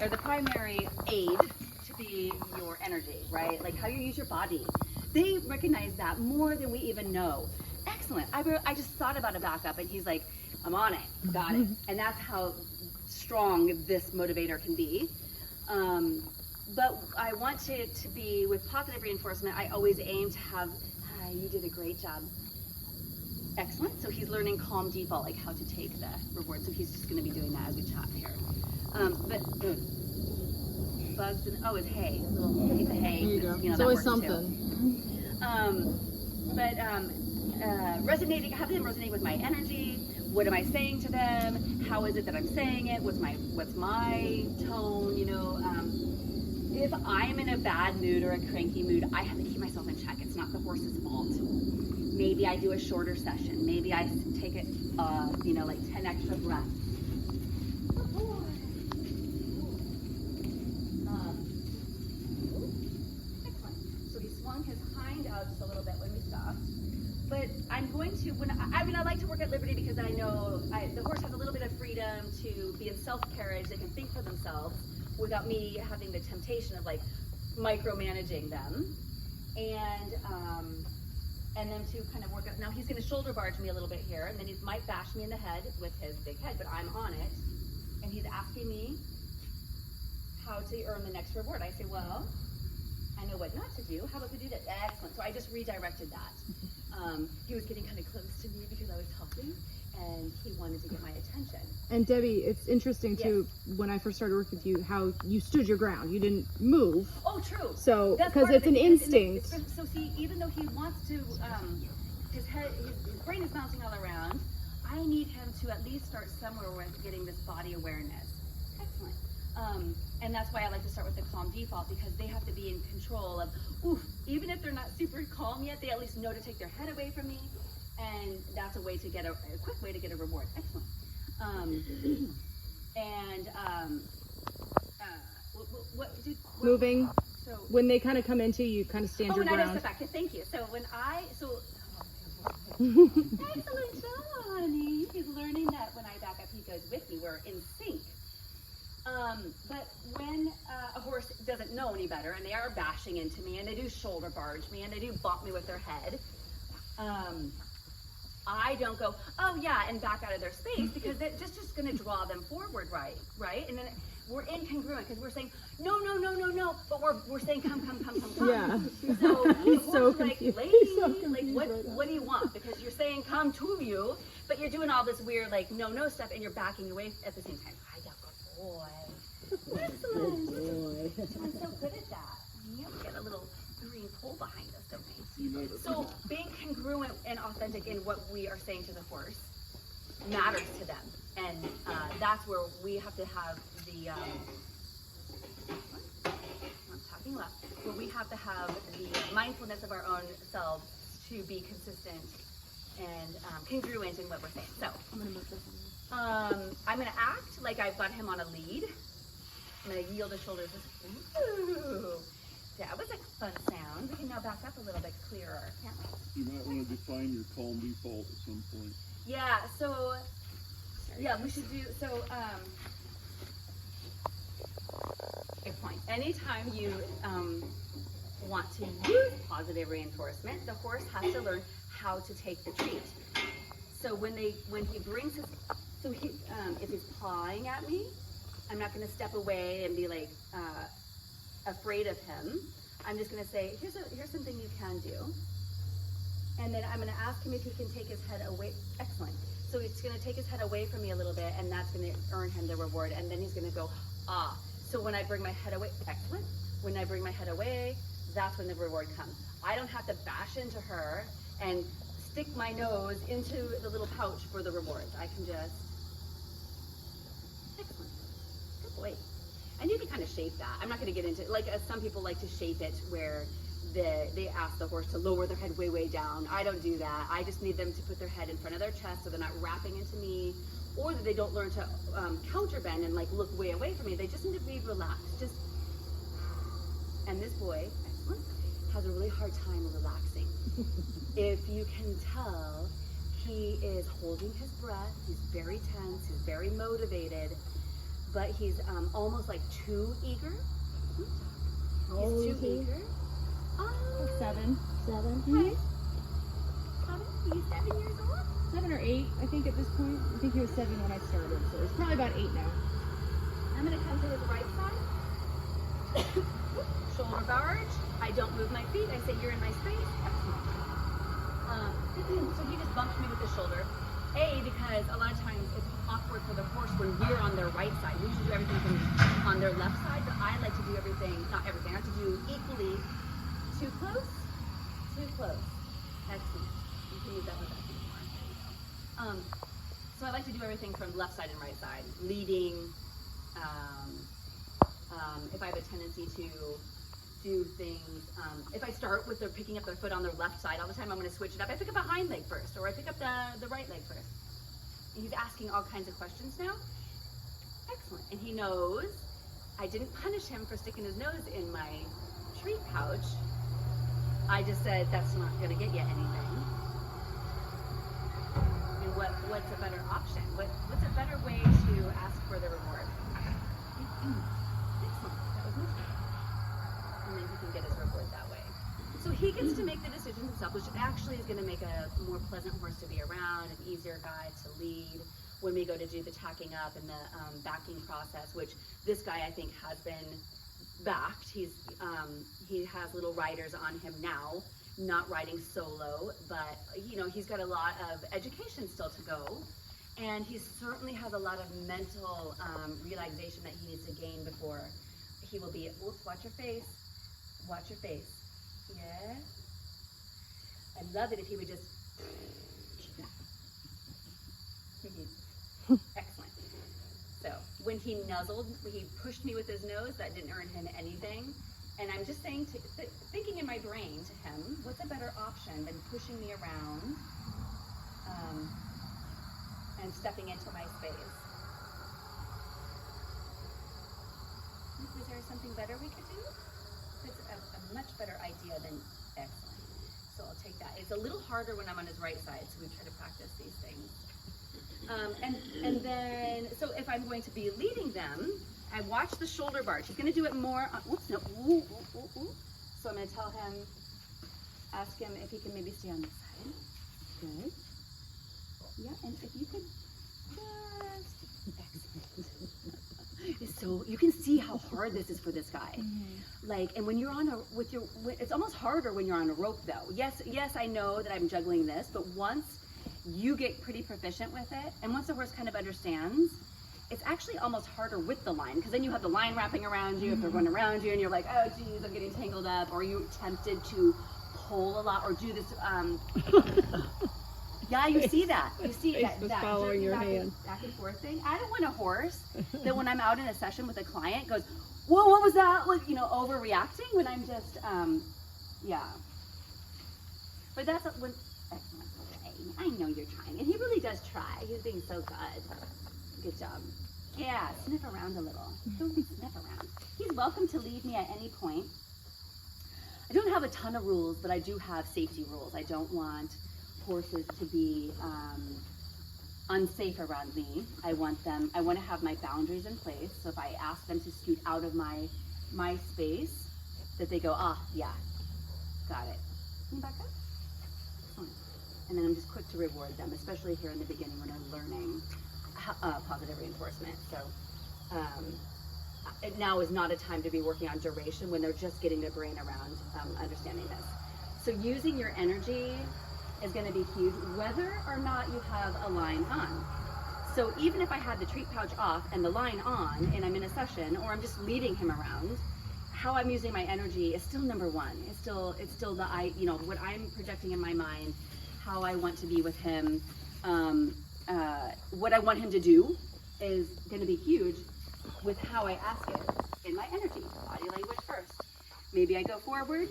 or the primary aid to be your energy, right? Like how you use your body. They recognize that more than we even know. Excellent. I just thought about a backup, and he's like, I'm on it, got it. And that's how strong this motivator can be. But I want to be, with positive reinforcement, I always aim to have, you did a great job. Excellent. So he's learning calm default, like how to take the reward. So he's just going to be doing that as we chat here. But bugs and it's hay. A little piece of hay. There you go. You know, it's that always works something. Resonating, having them resonate with my energy. What am I saying to them? How is it that I'm saying it? What's my tone? You know, if I'm in a bad mood or a cranky mood, I have to keep myself in check. It's not the horse's fault. Maybe I do a shorter session. Maybe I take it, like 10 extra breaths. Excellent. So he swung his hind out just a little bit when we stopped. But I'm going to, I like to work at Liberty because I know the horse has a little bit of freedom to be in self-carriage. They can think for themselves without me having the temptation of like micromanaging them. And then to kind of work up. Now he's going to shoulder barge me a little bit here, and then he might bash me in the head with his big head, but I'm on it. And he's asking me how to earn the next reward. I say, well, I know what not to do. How about we do that? Excellent. So I just redirected that. He was getting kind of close to me because I was helping, and he wanted to get my attention. And Debbie, it's interesting too, when I first started working with you, how you stood your ground. You didn't move. Oh, true. So, because it's an instinct. So see, even though he wants to, his brain is bouncing all around, I need him to at least start somewhere with getting this body awareness. Excellent. And that's why I like to start with the calm default, because they have to be in control of, even if they're not super calm yet, they at least know to take their head away from me. And that's a way to get a quick way to get a reward. Excellent. Moving. So when they kind of come into you, kind of stand your ground. ground. I step back. Thank you. So excellent job, honey. He's learning that when I back up, he goes with me. We're in sync. But when a horse doesn't know any better, and they are bashing into me, and they do shoulder barge me, and they do bump me with their head, I don't go, oh yeah, and back out of their space, because that's just going to draw them forward, right? And then we're incongruent, because we're saying, no, but we're saying, come. Yeah. So He's so like, confused. lady, So like, confused what do you want? Because you're saying come to you, but you're doing all this weird, like, no stuff, and you're backing away at the same time. I got good boy. Excellent. I'm so good at that. Yeah, we get a little green pole behind us, don't we? So being congruent and authentic in what we are saying to the horse matters to them, and that's where we have to have the I'm talking left, where we have to have the mindfulness of our own selves to be consistent and congruent in what we're saying. So I'm gonna move this. I'm gonna act like I've got him on a lead. I'm gonna yield the shoulders. Ooh. That was a fun sound. We can now back up a little bit clearer, can't we? You might want to define your calm default at some point. Yeah, so, yeah, we should do, so, good point. Anytime you want to use positive reinforcement, the horse has to learn how to take the treat. So when he brings his, if he's pawing at me, I'm not going to step away and be like, afraid of him. I'm just going to say, here's something you can do. And then I'm going to ask him if he can take his head away. Excellent. So he's going to take his head away from me a little bit, and that's going to earn him the reward. And then he's going to go, ah. So when I bring my head away, excellent. When I bring my head away, that's when the reward comes. I don't have to bash into her and stick my nose into the little pouch for the reward. I can just, excellent. Good boy. And you can kind of shape that. I'm not going to get into, like, some people like to shape it where they ask the horse to lower their head way down. I don't do that. I just need them to put their head in front of their chest so they're not wrapping into me, or that they don't learn to counterbend and like look way away from me. They just need to be relaxed. And this boy, excellent, has a really hard time relaxing. If you can tell, he is holding his breath. He's very tense. He's very motivated. but he's almost like too eager. How old He's is too he? eager. 7. 7? Okay. 7, he's 7 years old. 7 or 8, I think, at this point. I think he was 7 when I started, so he's probably about 8 now. I'm gonna come to his right side. Shoulder barge. I don't move my feet. I say, you're in my space. Excellent. So he just bumped me with his shoulder. Because a lot of times it's awkward for the horse when we're on their right side. We usually do everything on their left side, but I like to do everything, not everything, I like to do equally. Too close? Too close. Excellent. You can use that with that anymore. There you go. So I like to do everything from left side and right side. Leading, if I have a tendency to do things, if I start with picking up their foot on their left side all the time, I'm going to switch it up. I pick up a hind leg first, or I pick up the right leg first. And he's asking all kinds of questions now. Excellent. And he knows I didn't punish him for sticking his nose in my treat pouch. I just said, that's not going to get you anything. And what's a better option? What's a better way to ask for the reward? Excellent. That was much better. And then he can get his reward that way. So he gets to make the decision himself, which actually is going to make a more pleasant horse to be around, an easier guy to lead when we go to do the tacking up and the backing process, which this guy I think has been backed. He has little riders on him now, not riding solo, but he's got a lot of education still to go. And he certainly has a lot of mental realization that he needs to gain before he will be, oops, watch your face. Watch your face. Yeah. I'd love it if he would just, excellent. So when he nuzzled, he pushed me with his nose, that didn't earn him anything. And I'm just saying, thinking in my brain to him, what's a better option than pushing me around and stepping into my space? Was there something better we could do? It's a much better idea than excellent. So I'll take that. It's a little harder when I'm on his right side, so we try to practice these things. And then, so if I'm going to be leading them, I watch the shoulder barge. He's going to do it more. Whoops, no. Ooh, ooh, ooh, ooh. So I'm going to tell him, ask him if he can maybe stay on this side. Good. Yeah, and if you could just, excellent. So you can see how hard this is for this guy. Mm-hmm. Like, and when you're on it's almost harder when you're on a rope though. Yes, I know that I'm juggling this, but once you get pretty proficient with it, and once the horse kind of understands, it's actually almost harder with the line, because then you have the line wrapping around you, if they're going around you, and you're like, oh geez, I'm getting tangled up, or you're tempted to pull a lot, or do this, yeah, you see that. You see that following your hand. Back and forth thing. I don't want a horse that when I'm out in a session with a client goes, whoa, what was that? Like, overreacting when I'm just, yeah. But that's when, excellent. I know you're trying, and he really does try. He's being so good. Good job. Yeah, sniff around a little. Don't sniff around. He's welcome to leave me at any point. I don't have a ton of rules, but I do have safety rules. I don't want horses to be unsafe around me. I want to have my boundaries in place. So if I ask them to scoot out of my space, that they go, yeah, got it. Can you back up? Excellent. And then I'm just quick to reward them, especially here in the beginning when they're learning positive reinforcement. So now is not a time to be working on duration when they're just getting their brain around understanding this. So using your energy is going to be huge, whether or not you have a line on. So even if I had the treat pouch off and the line on, and I'm in a session, or I'm just leading him around, how I'm using my energy is still number one. It's still the what I'm projecting in my mind, how I want to be with him, what I want him to do is going to be huge with how I ask it in my energy. Body language first. Maybe I go forward.